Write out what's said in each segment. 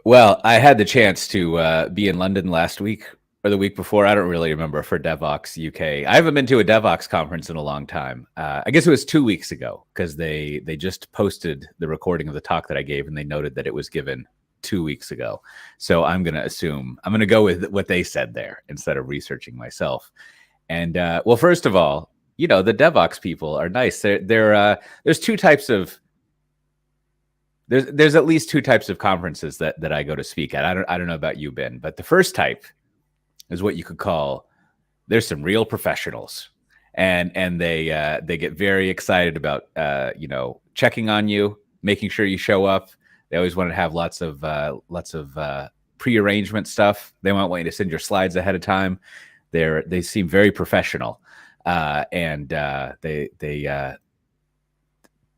Well, I had the chance to be in London last week or the week before. I don't really remember, for Devoxx UK. I haven't been to a Devoxx conference in a long time. I guess it was 2 weeks ago because they just posted the recording of the talk that I gave, and they noted that it was given 2 weeks ago. So I'm going to go with what they said there instead of researching myself. And well, first of all, the Devoxx people are nice. There's two types of there's at least two types of conferences that I go to speak at. I don't know about you, Ben, but the first type is what you could call, there's some real professionals, and they get very excited about checking on you, making sure you show up. They always want to have lots of prearrangement stuff. They won't want you to send your slides ahead of time. They seem very professional, and that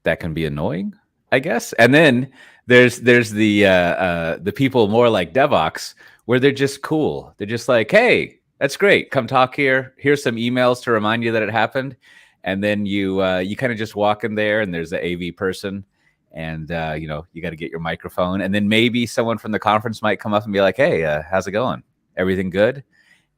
can be annoying, I guess. And then there's the people more like Devoxx, where they're just cool. They're just like, hey, that's great. Come talk here. Here's some emails to remind you that it happened. And then you kind of just walk in there, and there's the AV person, and you got to get your microphone, and then maybe someone from the conference might come up and be like, hey, how's it going? Everything good?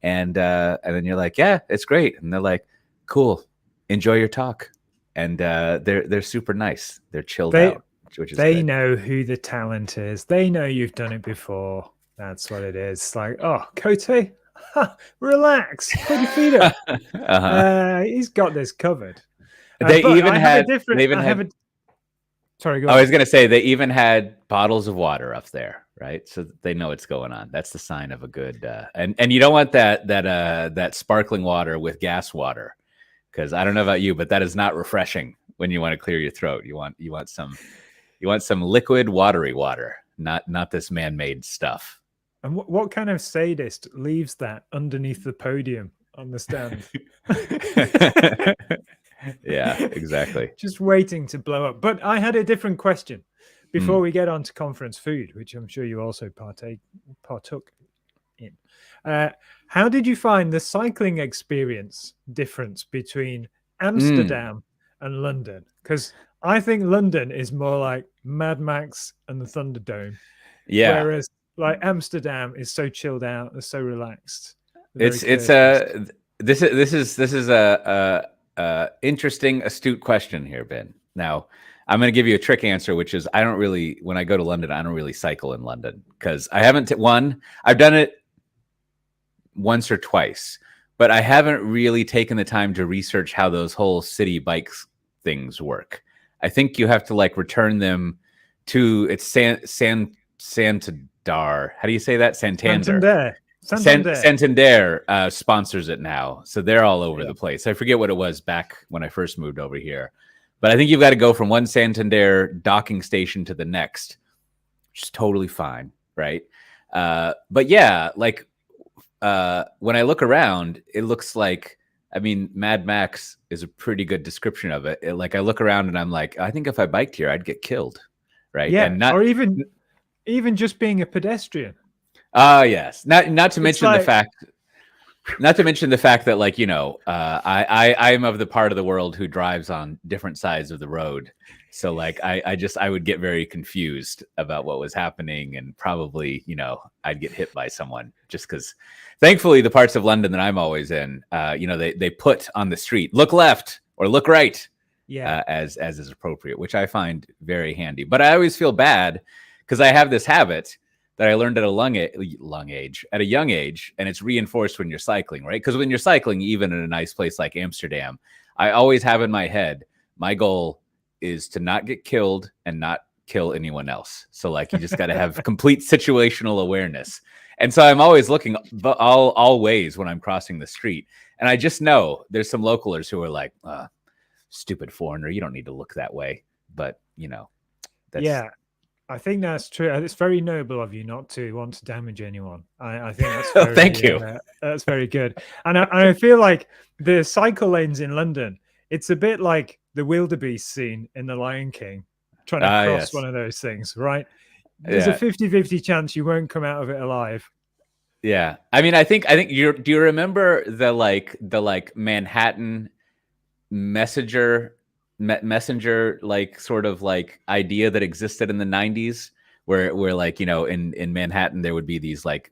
And then you're like, yeah, it's great. And they're like, cool, enjoy your talk. And they're super nice. They're chilled out, which is they good. know who the talent is. They know you've done it before. That's what it is. Like, oh, Cote, relax, put your feet up. He's got this covered. Sorry, go on. I was going to say they even had bottles of water up there, right? So they know what's going on. That's the sign of a good. And you don't want that sparkling water with gas water, because I don't know about you, but that is not refreshing when you want to clear your throat. You want some liquid, watery water, not this man-made stuff. And what kind of sadist leaves that underneath the podium on the stand? Yeah, exactly. Just waiting to blow up. But I had a different question before we get on to conference food, which I'm sure you also partook in. How did you find the cycling experience difference between Amsterdam and London? Because I think London is more like Mad Max and the Thunderdome. Yeah. Whereas like Amsterdam is so chilled out, and so relaxed. This is a interesting, astute question here, Ben. Now, I'm going to give you a trick answer, which is when I go to London, I don't really cycle in London, because I haven't I've done it once or twice, but I haven't really taken the time to research how those whole city bikes things work. I think you have to return them to Santander. How do you say that? Santander. Santander sponsors it now, so they're all over the place. I forget what it was back when I first moved over here, but I think you've got to go from one Santander docking station to the next, which is totally fine, right? But yeah, when I look around, it looks like, Mad Max is a pretty good description of it. I look around and I'm like, I think if I biked here, I'd get killed, right? Yeah, or even just being a pedestrian. Yes. Not to mention the fact that I am of the part of the world who drives on different sides of the road. So I would get very confused about what was happening, and probably, I'd get hit by someone, just because thankfully the parts of London that I'm always in, they put on the street, look left or look right, as is appropriate, which I find very handy. But I always feel bad because I have this habit that I learned at a young age, and it's reinforced when you're cycling, right? Because when you're cycling, even in a nice place like Amsterdam, I always have in my head, my goal is to not get killed and not kill anyone else. So you just got to have complete situational awareness. And so I'm always looking all ways when I'm crossing the street. And I just know there's some localers who are like, stupid foreigner, you don't need to look that way. But, that's... I think that's true. It's very noble of you not to want to damage anyone. I think that's very, thank you. That's very good. And I feel like the cycle lanes in London, it's a bit like the wildebeest scene in The Lion King, trying to cross one of those things, right? There's a 50-50 chance you won't come out of it alive. Yeah. I think do you remember the Manhattan messenger sort of idea that existed in the 90s, where like, you know, in Manhattan, there would be these like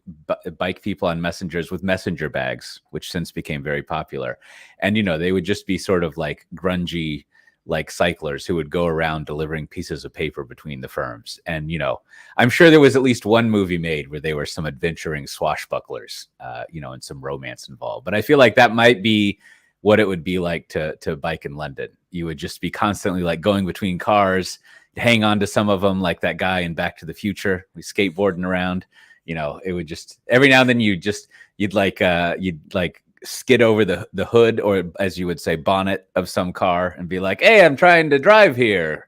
bike people on messengers with messenger bags, which since became very popular. And, you know, they would just be sort of like grungy, like cyclers who would go around delivering pieces of paper between the firms. And, you know, I'm sure there was at least one movie made where they were some adventuring swashbucklers, you know, and some romance involved. But I feel like that might be what it would be like to bike in London. You would just be constantly like going between cars, hang on to some of them, like that guy in Back to the Future, we skateboarding around. You know, it would just every now and then you'd like skid over the hood, or as you would say, bonnet of some car and be like, hey, I'm trying to drive here.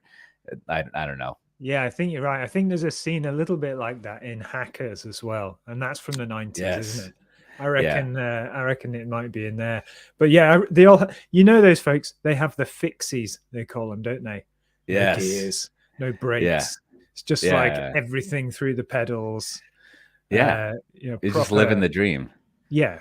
I don't know. Yeah, I think you're right. I think there's a scene a little bit like that in Hackers as well, and that's from the 90s, isn't it? I reckon. Yeah. I reckon it might be in there. But yeah, they all, you know, those folks, they have the fixies, they call them, don't they? Yes. No gears, no brakes. Yeah. It's just like everything through the pedals. Yeah, you know, just living the dream. Yeah.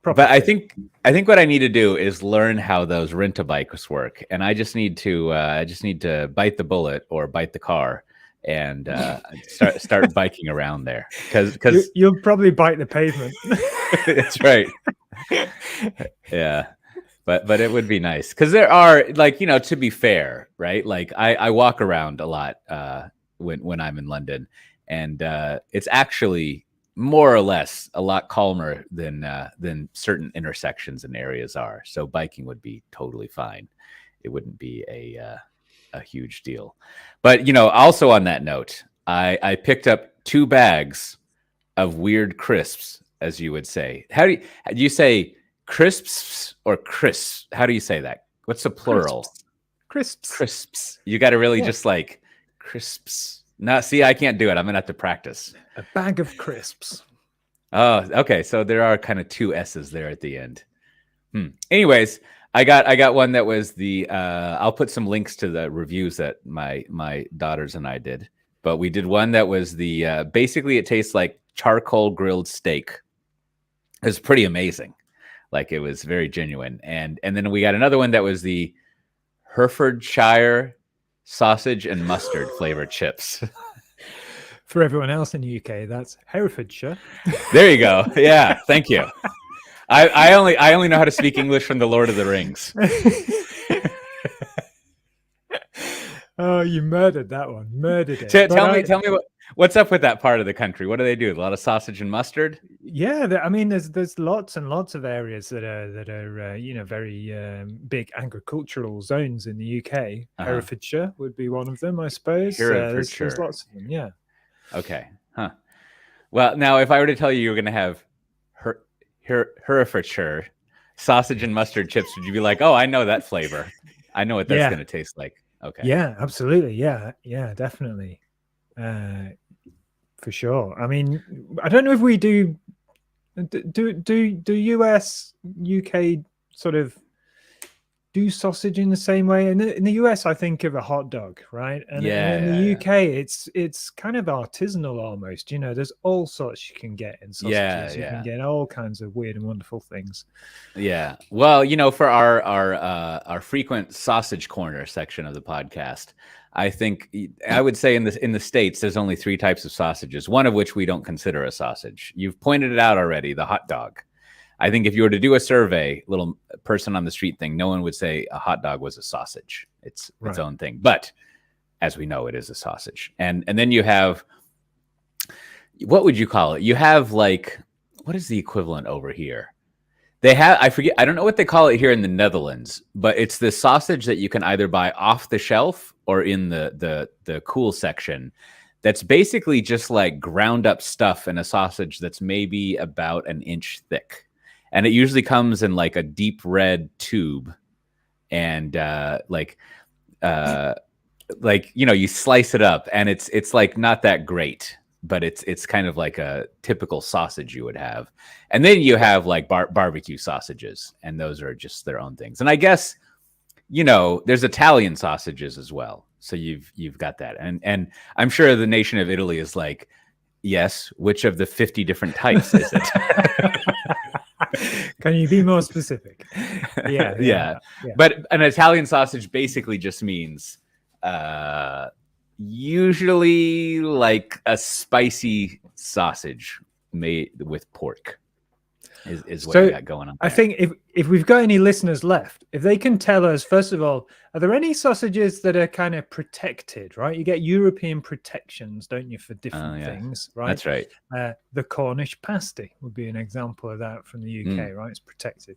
But I think what I need to do is learn how those rent-a-bikes work, and I just need to bite the bullet or bite the car and start biking around there, because you'll probably bite the pavement. That's right. Yeah, but it would be nice, because there are, like, you know, to be fair, right? Like I walk around a lot when I'm in London, and it's actually more or less a lot calmer than certain intersections and areas are. So biking would be totally fine. It wouldn't be a huge deal. But, you know, also on that note, I picked up 2 bags of weird crisps, as you would say. How do you say crisps or crisps? How do you say that? What's the plural? Crisps. You got to really just like crisps. No, see, I can't do it. I'm gonna have to practice. A bag of crisps. Oh, okay. So there are kind of 2 S's there at the end. Anyways, I got one that was the. I'll put some links to the reviews that my daughters and I did. But we did one that was the. Basically, it tastes like charcoal grilled steak. It was pretty amazing. Like, it was very genuine. And then we got another one that was the Herefordshire sausage and mustard flavored chips. For everyone else in the UK, that's Herefordshire. There you go. Yeah, thank you. I only know how to speak English from the Lord of the Rings. Oh, you murdered that one. Murdered it. Tell me what's up with that part of the country. What do they do? A lot of sausage and mustard? Yeah, I mean, there's lots and lots of areas that are you know, very big agricultural zones in the UK. Herefordshire would be one of them, I suppose. There's lots of them. Yeah. Okay. Huh. Well, now if I were to tell you were going to have Herefordshire sausage and mustard chips, would you be like, oh, I know that flavor. I know what that's going to taste like. Okay. Yeah, absolutely. Yeah, definitely. For sure. I mean, I don't know if we do US, UK sort of do sausage in the same way. In the US, I think of a hot dog, right? And in the UK, it's kind of artisanal almost. You know, there's all sorts you can get in sausages. You can get all kinds of weird and wonderful things. Yeah. Well, you know, for our frequent sausage corner section of the podcast, I think I would say in the States, there's only 3 types of sausages, one of which we don't consider a sausage. You've pointed it out already, the hot dog. I think if you were to do a survey, little person on the street thing, no one would say a hot dog was a sausage. It's its own thing. But as we know, it is a sausage. And then you have, what would you call it? You have, like, what is the equivalent over here? They have, I forget, I don't know what they call it here in the Netherlands, but it's the sausage that you can either buy off the shelf or in the cool section. That's basically just like ground up stuff in a sausage that's maybe about an inch thick. And it usually comes in like a deep red tube. And like, you know, you slice it up and it's like not that great, but it's kind of like a typical sausage you would have. And then you have like barbecue sausages, and those are just their own things. And I guess, you know, there's Italian sausages as well. So you've got that. And I'm sure the nation of Italy is like, yes, which of the 50 different types is it? Can you be more specific? Yeah. But an Italian sausage basically just means Usually like a spicy sausage made with pork is what you got going on there. I think if we've got any listeners left, if they can tell us, first of all, are there any sausages that are kind of protected, right? You get European protections, don't you, for different things, right? That's right. The Cornish pasty would be an example of that from the UK, right? It's protected.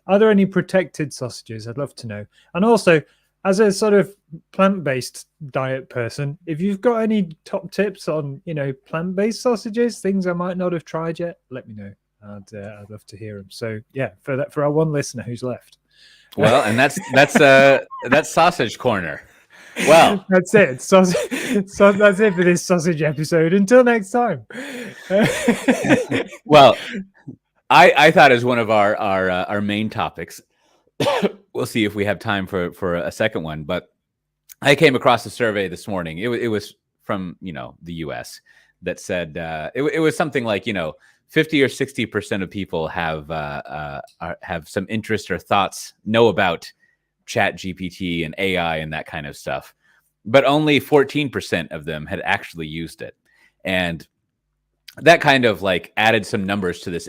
Are there any protected sausages? I'd love to know. And also, as a sort of plant-based diet person, if you've got any top tips on, plant-based sausages, things I might not have tried yet, let me know. I'd love to hear them. So yeah, for our one listener who's left. Well, and that's sausage corner. Well, that's it. So that's it for this sausage episode. Until next time. Well, I thought as one of our main topics. We'll see if we have time for a second one, but I came across a survey this morning. It was from the US that said it was something like 50 or 60% of people have some interest or thoughts, know about Chat GPT and AI and that kind of stuff, but only 14% of them had actually used it. And that kind of like added some numbers to this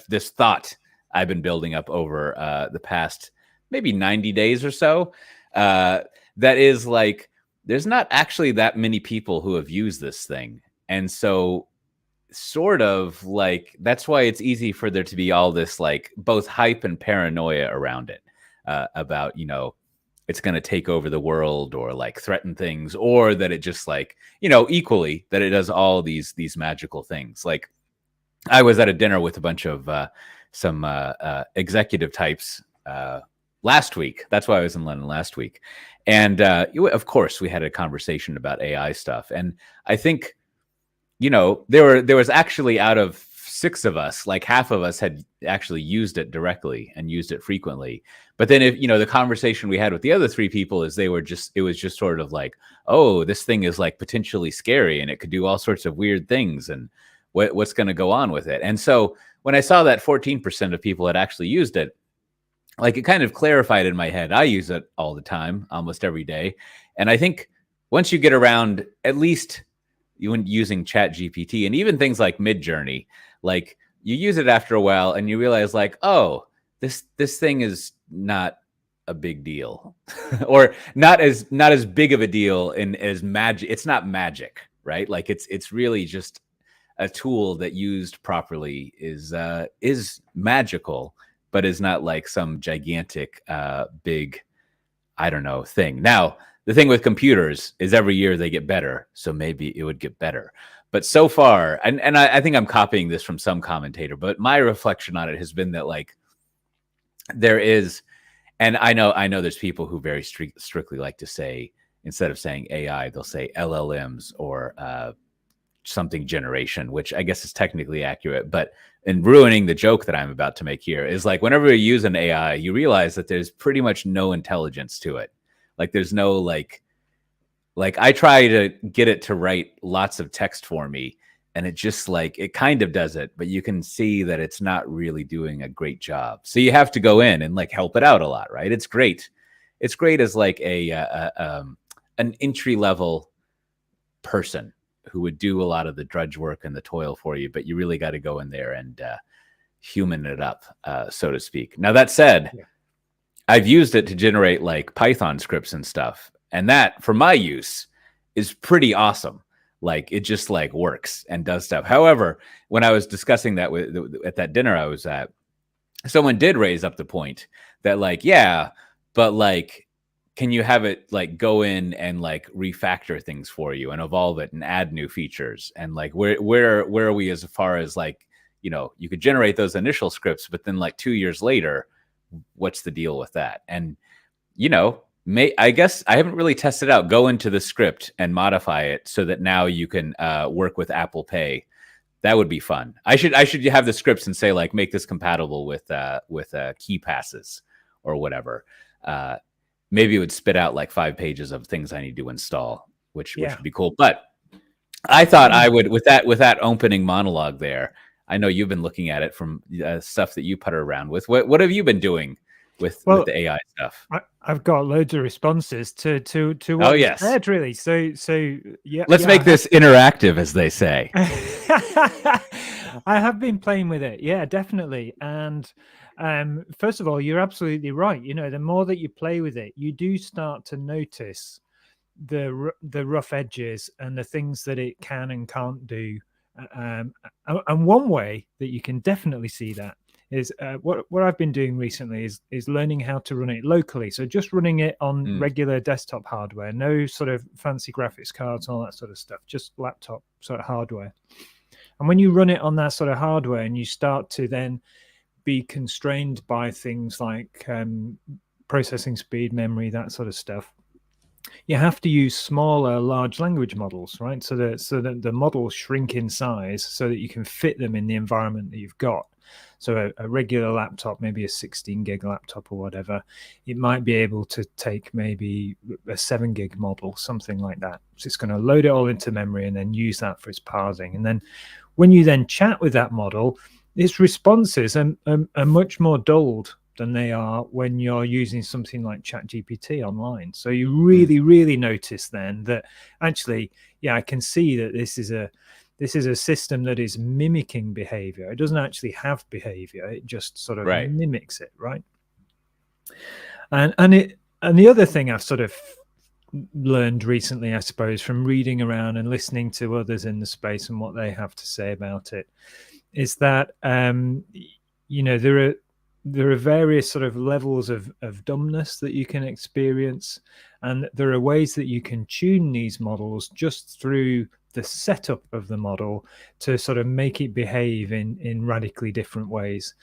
this thought I've been building up over the past maybe 90 days or so. That is like, there's not actually that many people who have used this thing. And so sort of like, that's why it's easy for there to be all this like both hype and paranoia around it about, it's going to take over the world or like threaten things, or that it just like, equally that it does all these magical things. Like I was at a dinner with a bunch of some executive types last week. That's why I was in London last week. And of course, we had a conversation about AI stuff. And I think, there was actually, out of 6 of us, like half of us had actually used it directly and used it frequently. But then if, the conversation we had with the other 3 people is it was just sort of like, oh, this thing is like potentially scary and it could do all sorts of weird things. And what's going to go on with it? And so when I saw that 14% of people had actually used it, like it kind of clarified in my head. I use it all the time, almost every day. And I think once you get around, at least when using Chat GPT and even things like Midjourney, like you use it after a while and you realize like, oh, this thing is not a big deal or not as big of a deal as magic. It's not magic, right? Like it's really just a tool that used properly is magical, but is not like some gigantic, big, I don't know, thing. Now, the thing with computers is every year they get better, so maybe it would get better. But so far, and I think I'm copying this from some commentator, but my reflection on it has been that like there is, and I know there's people who very strictly like to say, instead of saying AI, they'll say LLMs or something generation, which I guess is technically accurate, but in ruining the joke that I'm about to make here is like, whenever you use an AI, you realize that there's pretty much no intelligence to it. Like there's no like I try to get it to write lots of text for me and it just like, it kind of does it, but you can see that it's not really doing a great job. So you have to go in and like help it out a lot, right? It's great. It's great as like an entry level person who would do a lot of the drudge work and the toil for you, but you really got to go in there and human it up, so to speak. Now that said, I've used it to generate like Python scripts and stuff. And that for my use is pretty awesome. Like it just like works and does stuff. However, when I was discussing that at that dinner I was at, someone did raise up the point that like, yeah, but like, can you have it like go in and like refactor things for you and evolve it and add new features? And like, where are we as far as like, you could generate those initial scripts, but then like 2 years later, what's the deal with that? And, I guess I haven't really tested out. Go into the script and modify it so that now you can work with Apple Pay. That would be fun. I should have the scripts and say like, make this compatible with key passes or whatever. Maybe it would spit out like 5 pages of things I need to install, which would be cool. But I thought I would, with that opening monologue there, I know you've been looking at it from stuff that you putter around with. What have you been doing with Well, the AI stuff. I've got loads of responses to what Oh you yes, said, really. So yeah, let's make this interactive, as they say. I have been playing with it, yeah, definitely. And first of all, you're absolutely right. You know, the more that you play with it, you do start to notice the rough edges and the things that it can and can't do. And one way that you can definitely see that is what I've been doing recently is learning how to run it locally. So just running it on regular desktop hardware, no sort of fancy graphics cards, all that sort of stuff, just laptop sort of hardware. And when you run it on that sort of hardware and you start to then be constrained by things like processing speed, memory, that sort of stuff, you have to use smaller large language models, right? So that the models shrink in size so that you can fit them in the environment that you've got. So a regular laptop, maybe a 16 gig laptop or whatever, it might be able to take maybe a 7 gig model, something like that. So it's going to load it all into memory and then use that for its parsing. And then when you then chat with that model, its responses are much more dulled than they are when you're using something like ChatGPT online. So you really notice then that actually, yeah, I can see that this is a system that is mimicking behavior. It doesn't actually have behavior. It just sort of mimics it, right? And the other thing I've sort of learned recently, I suppose, from reading around and listening to others in the space and what they have to say about it, is that you know, there are various sort of levels of dumbness that you can experience, and there are ways that you can tune these models just through the setup of the model to sort of make it behave in radically different ways.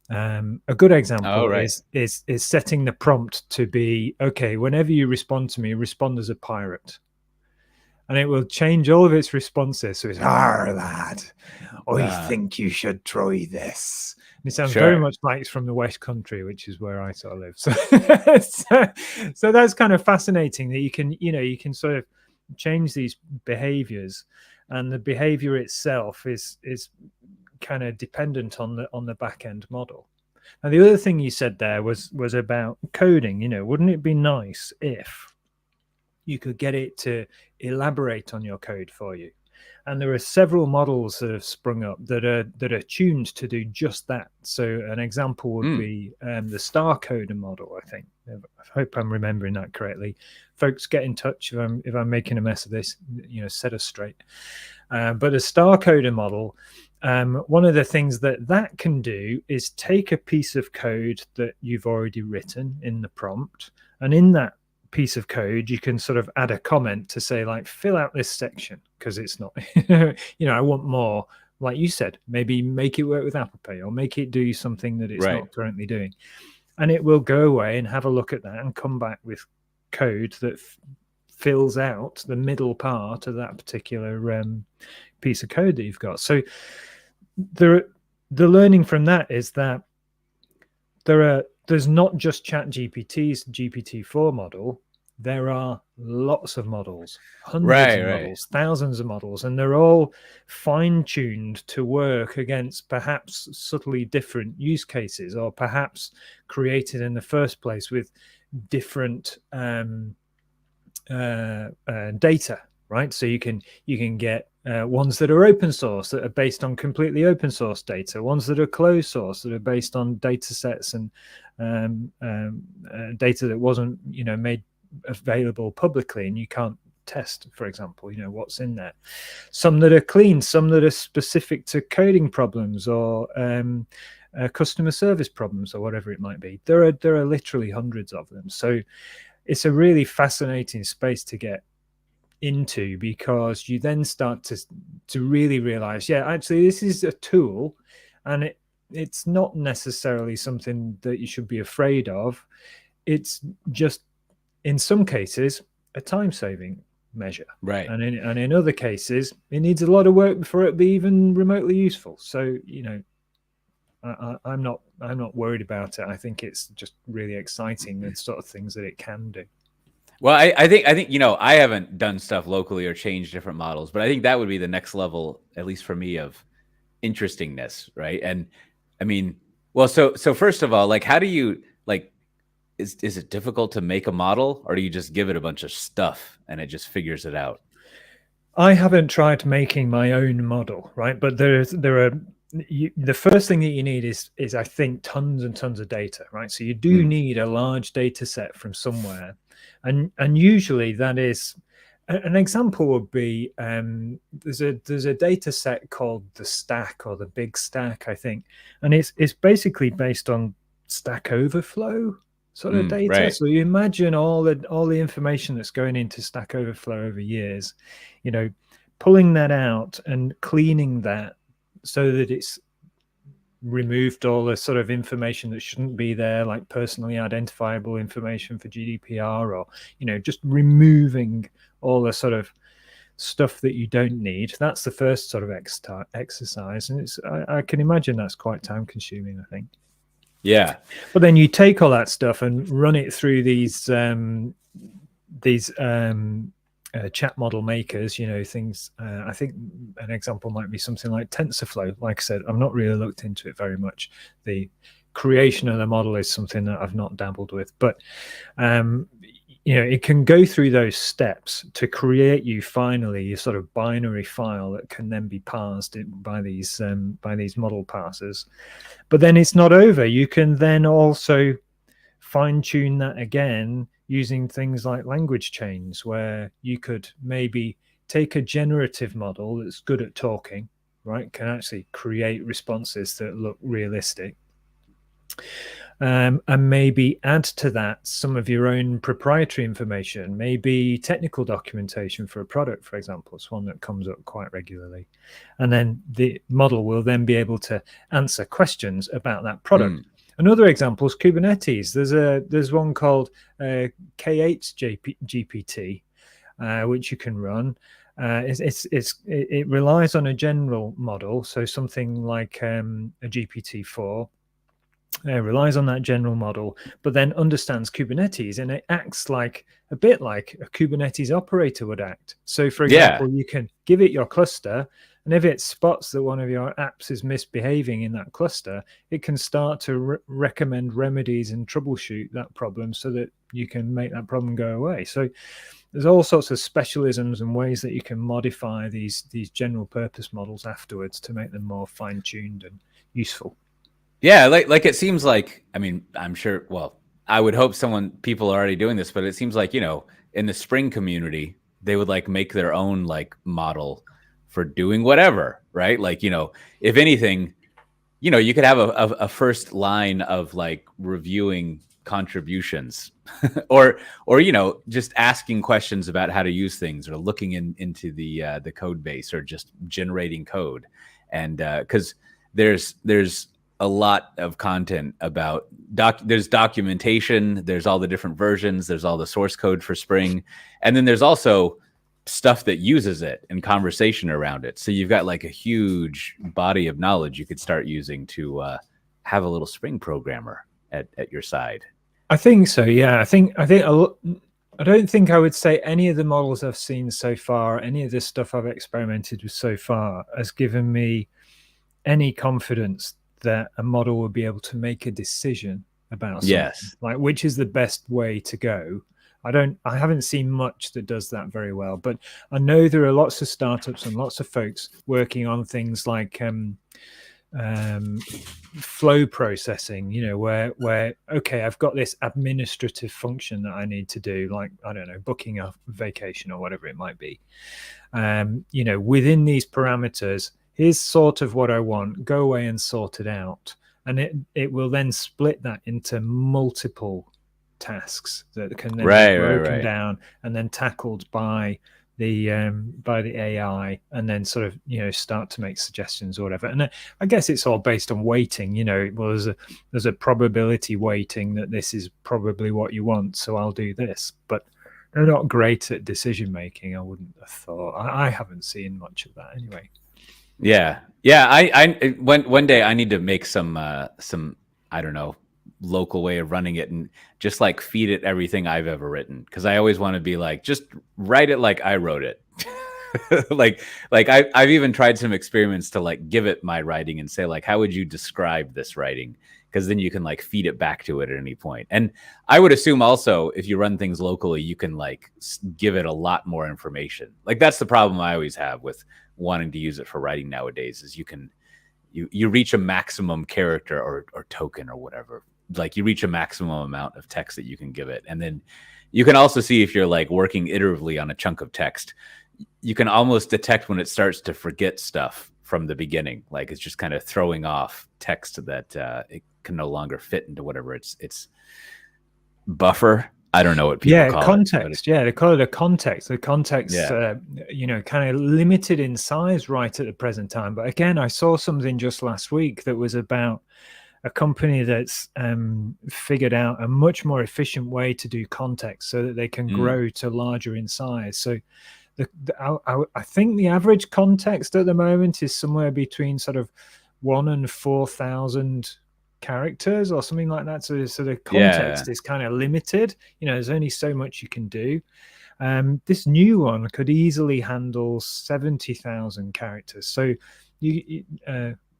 A good example is setting the prompt to be, okay, whenever you respond to me, respond as a pirate. And it will change all of its responses. So it's, lad, I think you should try this. And it sounds very much like it's from the West Country, which is where I sort of live. So, so that's kind of fascinating that you can sort of change these behaviors, and the behavior itself is kind of dependent on the back end model. And the other thing you said there was about coding. You know, wouldn't it be nice if you could get it to elaborate on your code for you? And there are several models that have sprung up that are tuned to do just that. So an example would be the Star Coder model, I think. I hope I'm remembering that correctly. Folks, get in touch if I'm making a mess of this, you know, set us straight. But a Star Coder model, one of the things that can do is take a piece of code that you've already written in the prompt, and in that piece of code you can sort of add a comment to say, like, fill out this section because it's not you know, I want more, like you said, maybe make it work with Apple Pay or make it do something that it's not currently doing. And it will go away and have a look at that and come back with code that fills out the middle part of that particular piece of code that you've got. So the learning from that is that there's not just ChatGPT's GPT-4 model. There are lots of models, hundreds of models, thousands of models, and they're all fine-tuned to work against perhaps subtly different use cases, or perhaps created in the first place with different data, right? So you can get ones that are open source, that are based on completely open source data, ones that are closed source, that are based on data sets and data that wasn't, you know, made available publicly, and you can't test, for example, you know, what's in there. Some that are clean, some that are specific to coding problems or customer service problems or whatever it might be. There are literally hundreds of them. So it's a really fascinating space to get into, because you then start to really realize, yeah, actually this is a tool, and it's not necessarily something that you should be afraid of. It's just, in some cases, a time-saving measure, and in other cases it needs a lot of work before it be even remotely useful. So, you know, I'm not worried about it. I think it's just really exciting, the sort of things that it can do. Well, I think, you know, I haven't done stuff locally or changed different models, but I think that would be the next level, at least for me, of interestingness, right? And I mean, well, so first of all, like, how do you, like, is it difficult to make a model, or do you just give it a bunch of stuff and it just figures it out? I haven't tried making my own model, right? But there are the first thing that you need is I think tons and tons of data, right? So you do need a large data set from somewhere, and usually that is an example would be there's a data set called the stack or the big stack, I think, and it's basically based on Stack Overflow sort of data. Right. So you imagine all the information that's going into Stack Overflow over years, pulling that out and cleaning that so that it's removed all the sort of information that shouldn't be there, like personally identifiable information for GDPR, or just removing all the sort of stuff that you don't need. That's the first sort of exercise, and I can imagine that's quite time consuming, I think. Yeah. But then you take all that stuff and run it through these chat model makers, things. I think an example might be something like TensorFlow. Like I said, I've not really looked into it very much. The creation of the model is something that I've not dabbled with, but it can go through those steps to create you finally a sort of binary file that can then be parsed by these model parsers. But then it's not over. You can then also fine tune that again using things like language chains, where you could maybe take a generative model that's good at talking, right? Can actually create responses that look realistic. And maybe add to that some of your own proprietary information, maybe technical documentation for a product, for example. It's one that comes up quite regularly. And then the model will then be able to answer questions about that product. Another example is Kubernetes. There's one called K8GPT, which you can run. It relies on a general model, so something like a GPT-4. Relies on that general model, but then understands Kubernetes, and it acts like a bit like a Kubernetes operator would act. So, for example, you can give it your cluster, and if it spots that one of your apps is misbehaving in that cluster, it can start to recommend remedies and troubleshoot that problem so that you can make that problem go away. So there's all sorts of specialisms and ways that you can modify these general purpose models afterwards to make them more fine-tuned and useful. Yeah, like it seems like, I mean, I'm sure, well, I would hope people are already doing this, but it seems like, in the Spring community, they would like make their own like model for doing whatever, right? Like, if anything, you could have a first line of like reviewing contributions or just asking questions about how to use things, or looking into the code base, or just generating code. And because there's a lot of content about there's documentation, there's all the different versions, there's all the source code for Spring, and then there's also stuff that uses it and conversation around it. So you've got like a huge body of knowledge you could start using to have a little Spring programmer at your side. I think so. Yeah, I don't think I would say any of the models I've seen so far, any of the stuff I've experimented with so far, has given me any confidence that a model will be able to make a decision about something, like which is the best way to go. I haven't seen much that does that very well, but I know there are lots of startups and lots of folks working on things like flow processing, where okay, I've got this administrative function that I need to do, like, I don't know, booking a vacation or whatever it might be. Within these parameters, here's sort of what I want, go away and sort it out. And it will then split that into multiple tasks that can then be broken down and then tackled by the AI, and then sort of start to make suggestions or whatever. And I guess it's all based on weighting. Well, there's a probability weighting that this is probably what you want, so I'll do this. But they're not great at decision making, I wouldn't have thought. I haven't seen much of that anyway. Yeah. I one day I need to make some I don't know, local way of running it, and just like feed it everything I've ever written, because I always want to be like, just write it like I wrote it. like I've even tried some experiments to like give it my writing and say, like, how would you describe this writing? because then you can like feed it back to it at any point. And I would assume also if you run things locally, you can like give it a lot more information. Like that's the problem I always have with wanting to use it for writing nowadays is you reach a maximum character or token or whatever. Like you reach a maximum amount of text that you can give it. And then you can also see if you're like working iteratively on a chunk of text, you can almost detect when it starts to forget stuff from the beginning. Like it's just kind of throwing off text that it can no longer fit into whatever its buffer. I don't know what people call context. They call it a context. The context, kind of limited in size right at the present time. But again, I saw something just last week that was about a company that's figured out a much more efficient way to do context so that they can grow to larger in size. So I think the average context at the moment is somewhere between sort of 1,000 and 4,000 characters or something like that. So the context is kind of limited. There's only so much you can do. This new one could easily handle 70,000 characters. So you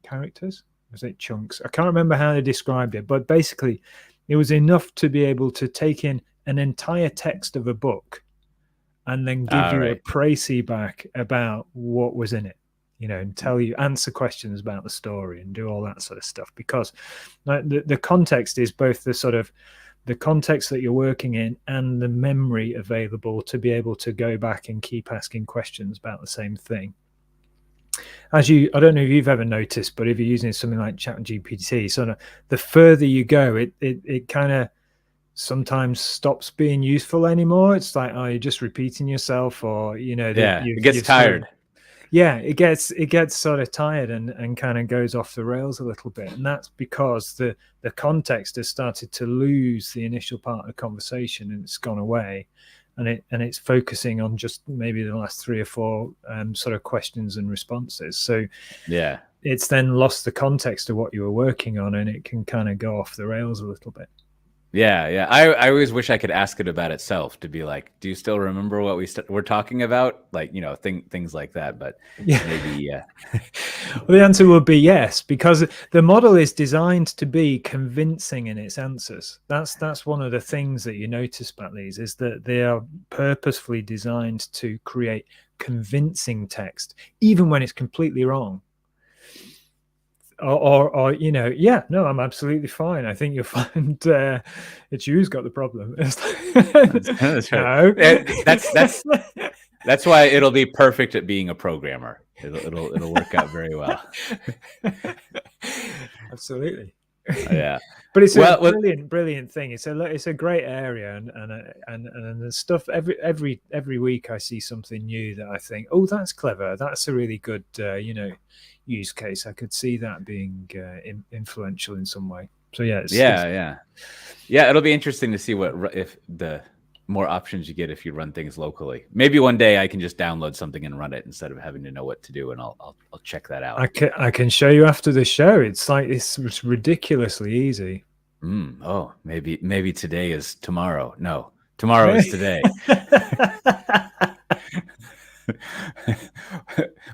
characters? Was it chunks? I can't remember how they described it, but basically it was enough to be able to take in an entire text of a book and then give you a précis back about what was in it, and tell you, answer questions about the story and do all that sort of stuff. Because the context is both the sort of the context that you're working in and the memory available to be able to go back and keep asking questions about the same thing. I don't know if you've ever noticed, but if you're using something like ChatGPT, so the further you go, it kind of sometimes stops being useful anymore. It's like, you're just repeating yourself, or it gets tired. It gets sort of tired and kind of goes off the rails a little bit. And that's because the context has started to lose the initial part of the conversation, and it's gone away. And it's focusing on just maybe the last 3 or 4 sort of questions and responses. So it's then lost the context of what you were working on, and it can kind of go off the rails a little bit. I always wish I could ask it about itself, to be like, do you still remember what we're talking about? Like, things like that. But maybe well, the answer would be yes, because the model is designed to be convincing in its answers. That's one of the things that you notice about these, is that they are purposefully designed to create convincing text, even when it's completely wrong. Or I'm absolutely fine. I think you'll find it's you's got the problem. That's right. No. That's why it'll be perfect at being a programmer. It'll work out very well. Absolutely. But it's a brilliant thing. It's a great area, and the stuff every week I see something new that I think, oh, that's clever. That's a really good use case. I could see that being influential in some way. So it'll be interesting to see if the more options you get if you run things locally. Maybe one day I can just download something and run it instead of having to know what to do, and I'll check that out. I can show you after the show. It's like it's ridiculously easy. Oh, maybe today is tomorrow. No, tomorrow is today.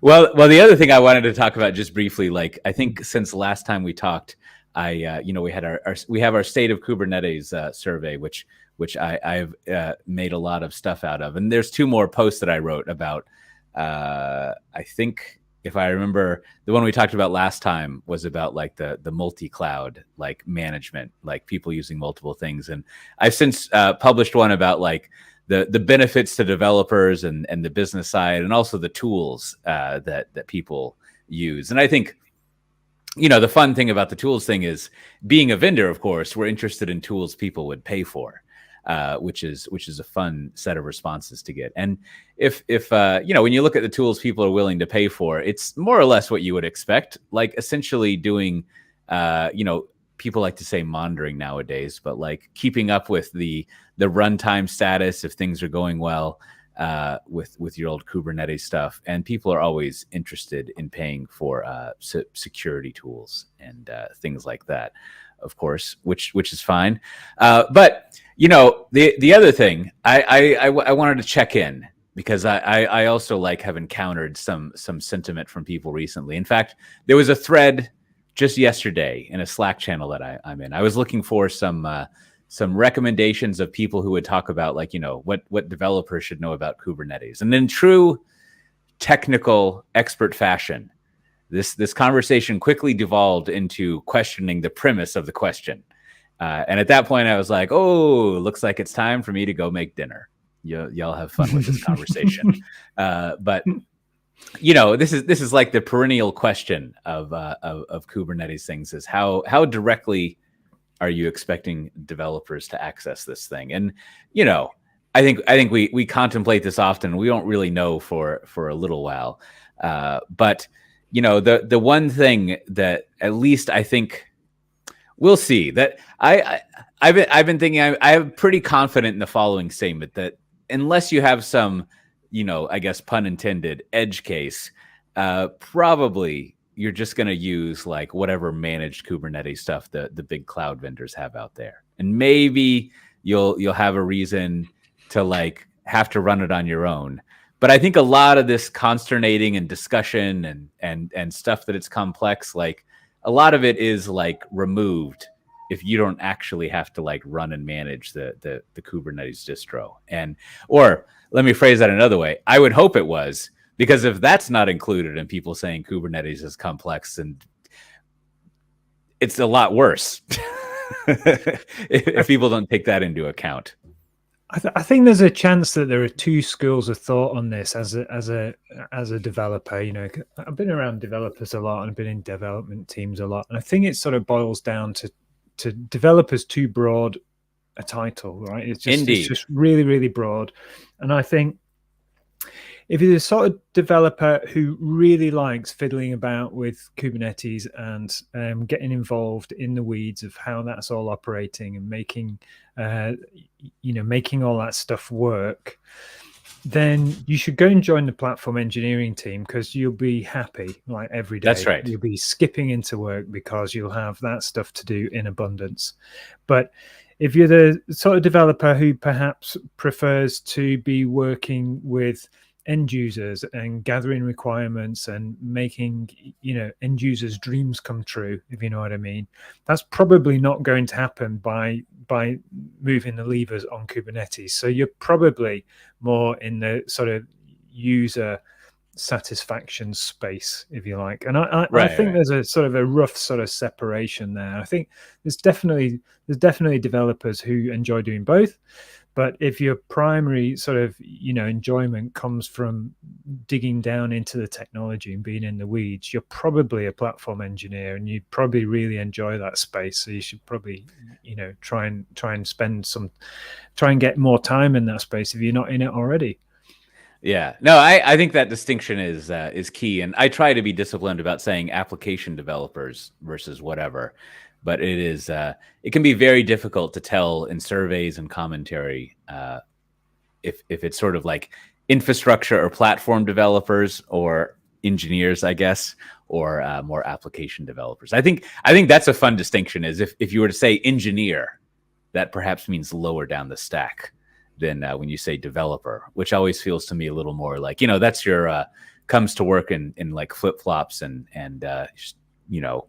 Well, the other thing I wanted to talk about just briefly, like I think since last time we talked, we have our State of Kubernetes survey, which I've made a lot of stuff out of, and there's 2 more posts that I wrote about. I think, if I remember, the one we talked about last time was about like the multi-cloud like management, like people using multiple things, and I've since published one about like the benefits to developers and the business side, and also the tools that people use. And I think, the fun thing about the tools thing is, being a vendor, of course, we're interested in tools people would pay for, which is a fun set of responses to get. And if when you look at the tools people are willing to pay for, it's more or less what you would expect, like essentially doing, people like to say monitoring nowadays, but like keeping up with the runtime status if things are going well with your old Kubernetes stuff. And people are always interested in paying for security tools and things like that, of course, which is fine. But the other thing I wanted to check in, because I also have encountered some sentiment from people recently. In fact, there was a thread just yesterday in a Slack channel that I'm in. I was looking for some recommendations of people who would talk about, like, what developers should know about Kubernetes. And in true technical expert fashion, this conversation quickly devolved into questioning the premise of the question. And at that point, I was like, oh, looks like it's time for me to go make dinner. Y'all have fun with this conversation. But this is like the perennial question of Kubernetes things, is how directly are you expecting developers to access this thing? And I think we contemplate this often. We don't really know for a little while. But the one thing that at least I think we'll see, that I've been thinking, I'm pretty confident in the following statement, that unless you have some, I guess, pun intended, edge case, probably you're just going to use like whatever managed Kubernetes stuff the big cloud vendors have out there. And maybe you'll have a reason to like have to run it on your own. But I think a lot of this consternating and discussion and stuff that it's complex, like a lot of it is like removed if you don't actually have to like run and manage the Kubernetes distro. Or let me phrase that another way. I would hope it was, because if that's not included in people saying Kubernetes is complex, and it's a lot worse if people don't take that into account. I think there's a chance that there are two schools of thought on this as a developer. I've been around developers a lot and I've been in development teams a lot, and I think it sort of boils down to developers too broad a title, right? It's just really, really broad. And I think if you're the sort of developer who really likes fiddling about with Kubernetes and getting involved in the weeds of how that's all operating and making all that stuff work, then you should go and join the platform engineering team, because you'll be happy like every day. That's right. You'll be skipping into work because you'll have that stuff to do in abundance. But if you're the sort of developer who perhaps prefers to be working with end users and gathering requirements and making end users' dreams come true, if you know what I mean, that's probably not going to happen by moving the levers on Kubernetes. So you're probably more in the sort of user satisfaction space, if you like. And I think there's a sort of a rough sort of separation there. I think there's definitely developers who enjoy doing both. But if your primary sort of, enjoyment comes from digging down into the technology and being in the weeds, you're probably a platform engineer and you probably really enjoy that space. So you should probably, try and get more time in that space if you're not in it already. Yeah, no, I think that distinction is key. And I try to be disciplined about saying application developers versus whatever. But it can be very difficult to tell in surveys and commentary if it's sort of like infrastructure or platform developers or engineers, I guess, or more application developers. I think that's a fun distinction, is if you were to say engineer, that perhaps means lower down the stack than when you say developer, which always feels to me a little more like, that's your comes to work in like flip-flops and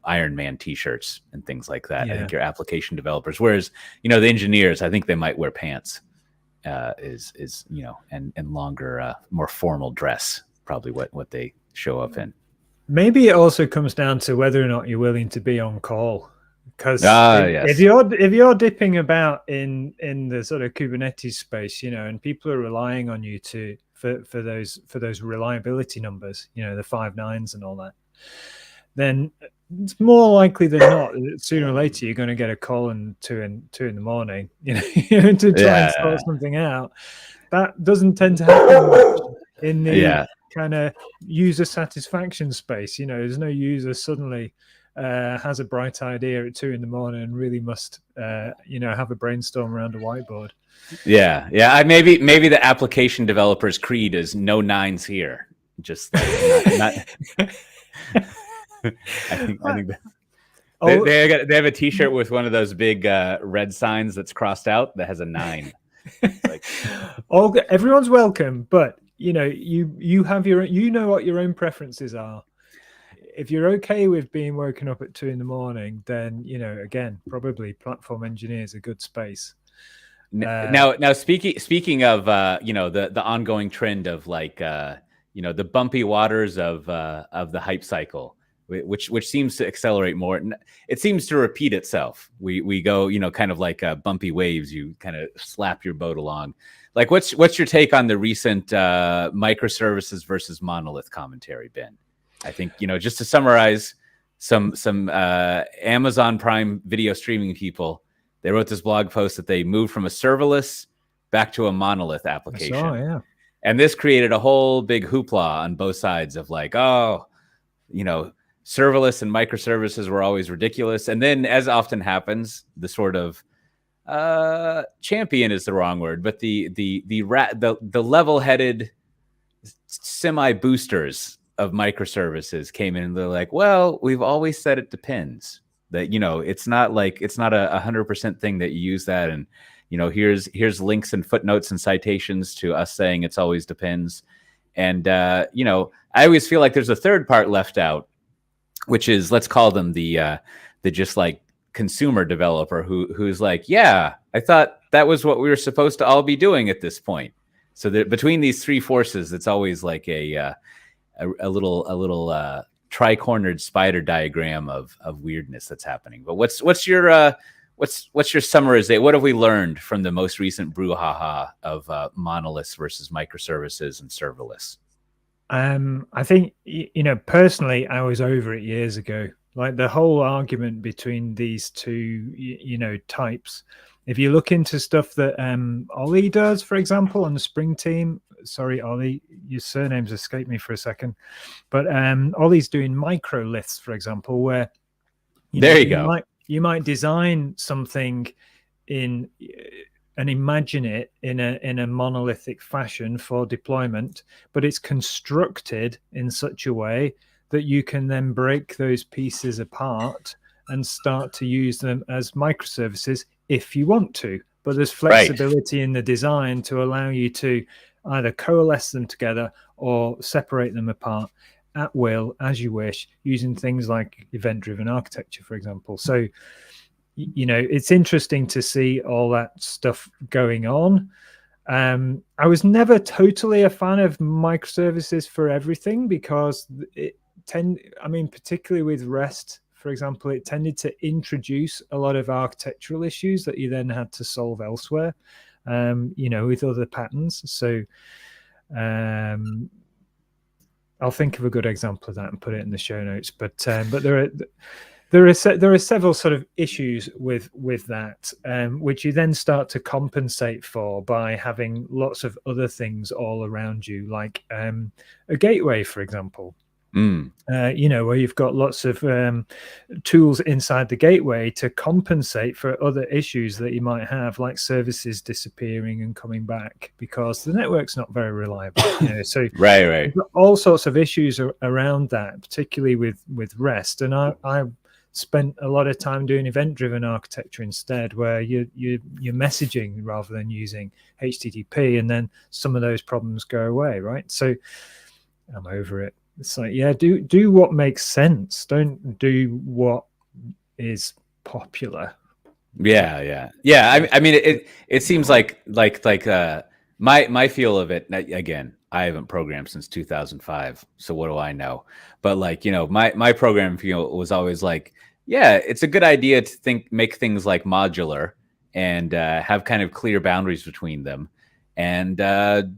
Iron Man t-shirts and things like that. I think your application developers, whereas the engineers, I think they might wear pants and longer more formal dress, probably what they show up in. Maybe it also comes down to whether or not you're willing to be on call, because yes. if you're dipping about in the sort of Kubernetes space, and people are relying on you for those reliability numbers, the 5 nines and all that, then it's more likely than not that sooner or later you're going to get a call in 2 in the morning, to try and sort something out. That doesn't tend to happen much in the kind of user satisfaction space. There's no user suddenly has a bright idea at 2 in the morning and really must have a brainstorm around a whiteboard. Maybe the application developers creed is no nines here, just not I think that they have a t-shirt with one of those big red signs that's crossed out that has a 9. Everyone's welcome, but you have your what your own preferences are. if you're okay with being woken up at 2 a.m, then again, probably platform engineer is a good space. Now speaking of the ongoing trend of like the bumpy waters of the hype cycle, which seems to accelerate more. It seems to repeat itself. We go kind of like bumpy waves. You kind of slap your boat along. Like what's your take on the recent microservices versus monolith commentary, Ben? I think just to summarize, some Amazon Prime video streaming people. They wrote this blog post that they moved from a serverless back to a monolith application. Yeah. And this created a whole big hoopla on both sides of like, serverless and microservices were always ridiculous. And then, as often happens, the sort of champion is the wrong word, but the level-headed semi-boosters of microservices came in and they're like, well, we've always said it depends. That it's not a 100% thing that you use that, and here's links and footnotes and citations to us saying it's always depends. And I always feel like there's a third part left out, which is, let's call them the just like consumer developer who's like, yeah, I thought that was what we were supposed to all be doing at this point. So that between these three forces, it's always like a little tri-cornered spider diagram of weirdness that's happening. But what's your summarization? What have we learned from the most recent brouhaha of monoliths versus microservices and serverless? I think personally, I was over it years ago. Like the whole argument between these two, types. If you look into stuff that Ollie does, for example, on the Spring team. Sorry, Ollie, your surname's escaped me for a second. But Ollie's doing microliths, for example, where you might design something and imagine it in a monolithic fashion for deployment, but it's constructed in such a way that you can then break those pieces apart and start to use them as microservices if you want to. But there's flexibility in the design to allow you to either coalesce them together or separate them apart at will as you wish, using things like event-driven architecture, for example. So, it's interesting to see all that stuff going on. I was never totally a fan of microservices for everything because particularly with REST, for example, it tended to introduce a lot of architectural issues that you then had to solve elsewhere, with other patterns. So I'll think of a good example of that and put it in the show notes. But there are several sort of issues with that, which you then start to compensate for by having lots of other things all around you, like a gateway, for example. Where you've got lots of tools inside the gateway to compensate for other issues that you might have, like services disappearing and coming back because the network's not very reliable. So right. All sorts of issues around that, particularly with REST. And I spent a lot of time doing event-driven architecture instead, where you're messaging rather than using HTTP, and then some of those problems go away, right? So I'm over it. It's like, yeah, do what makes sense. Don't do what is popular. Yeah. I mean, it seems like my feel of it. Again, I haven't programmed since 2005, so what do I know? But my program feel was always like, yeah, it's a good idea to make things like modular and have kind of clear boundaries between them, and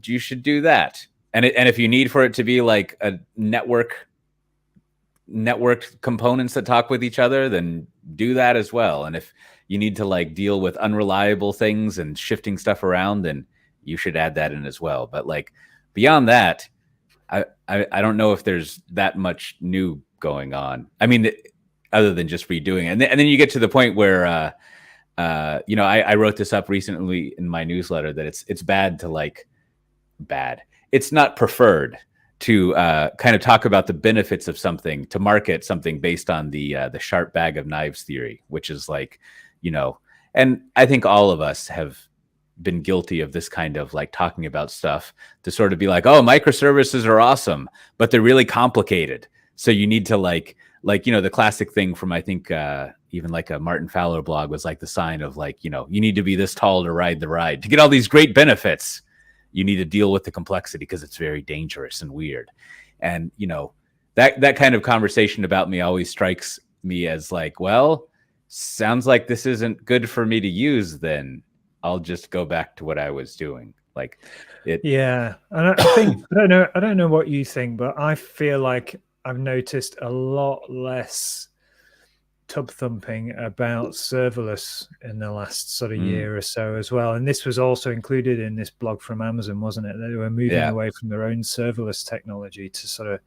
you should do that. And if you need for it to be like a networked components that talk with each other, then do that as well. And if you need to like deal with unreliable things and shifting stuff around, then you should add that in as well. But like beyond that, I don't know if there's that much new going on. I mean, other than just redoing it. And then you get to the point where I wrote this up recently in my newsletter that it's bad to like bad. It's not preferred to kind of talk about the benefits of something, to market something based on the sharp bag of knives theory, which is like, and I think all of us have been guilty of this kind of like talking about stuff to sort of be like, oh, microservices are awesome, but they're really complicated. So you need to like the classic thing from, I think, even like a Martin Fowler blog was like the sign of like, you need to be this tall to ride the ride. To get all these great benefits, you need to deal with the complexity because it's very dangerous and weird. And, that kind of conversation about me always strikes me as like, well, sounds like this isn't good for me to use, then I'll just go back to what I was doing. Like it. Yeah. And I think, I don't know what you think, but I feel like I've noticed a lot less tub thumping about serverless in the last sort of year or so as well. And this was also included in this blog from Amazon, wasn't it? They were moving away from their own serverless technology to sort of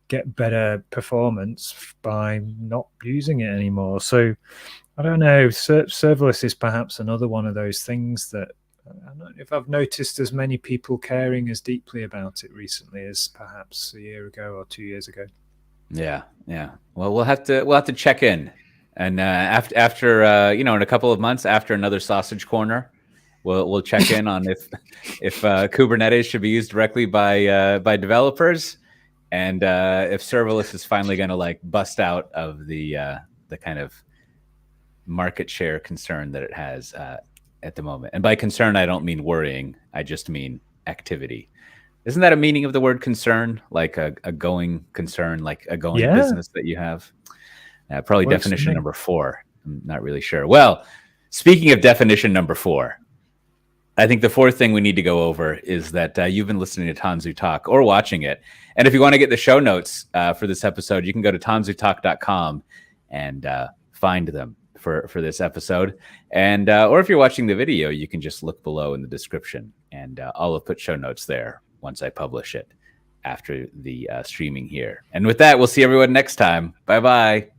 get better performance by not using it anymore. So I don't know, serverless is perhaps another one of those things that I don't know if I've noticed as many people caring as deeply about it recently as perhaps a year ago or 2 years ago. Yeah. Well, we'll have to check in, and after in a couple of months, after another sausage corner, we'll check in on if Kubernetes should be used directly by developers, and if serverless is finally going to like bust out of the kind of market share concern that it has at the moment. And by concern, I don't mean worrying; I just mean activity. Isn't that a meaning of the word concern? Like a going concern, like a going business that you have? Probably works definition number 4. I'm not really sure. Well, speaking of definition number 4, I think the fourth thing we need to go over is that you've been listening to Tanzu Talk or watching it. And if you want to get the show notes for this episode, you can go to tanzutalk.com and find them for this episode. And or if you're watching the video, you can just look below in the description, and I'll have put show notes there once I publish it after the streaming here. And with that, we'll see everyone next time. Bye-bye.